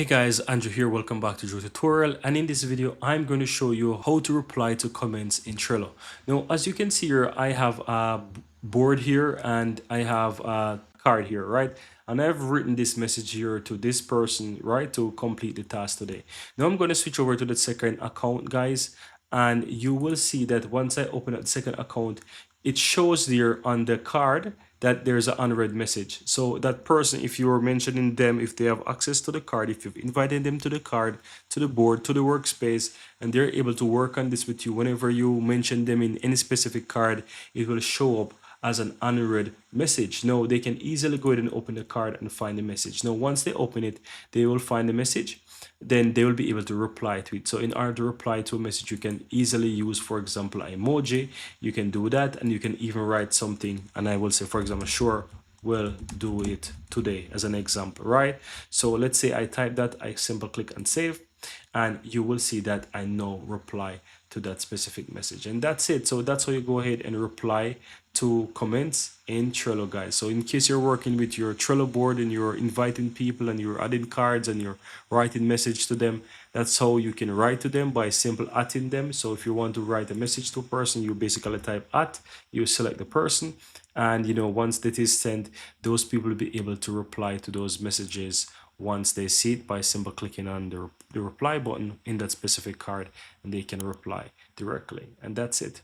Hey guys, Andrew here. Welcome back to Joe Tutorial. And in this video, I'm going to show you how to reply to comments in Trello. Now, as you can see here, I have a board here and I have a card here, right? And I've written this message here to this person, right, to complete the task today. Now I'm going to switch over to the second account, guys. And you will see that once I open up the second account, it shows there on the card that there's an unread message. So that person, if you're mentioning them, if they have access to the card, if you've invited them to the card, to the board, to the workspace, and they're able to work on this with you, whenever you mention them in any specific card, it will show up as an unread message. No, they can easily go ahead and open the card and find the message. Now, once they open it, they will find the message, then they will be able to reply to it. So in order to reply to a message, you can easily use, for example, an emoji. You can do that, and you can even write something. And I will say, for example, sure, we'll do it today, as an example, right? So let's say I type that, I simply click and save, and you will see that I now reply to that specific message. And that's it. So that's how you go ahead and reply to comments in Trello, guys. So in case you're working with your Trello board and you're inviting people and you're adding cards and you're writing message to them, that's how you can write to them, by simple atting them. So if you want to write a message to a person, you basically type at, you select the person, and once that is sent, those people will be able to reply to those messages once they see it by simply clicking on the reply button in that specific card, and they can reply directly. And that's it.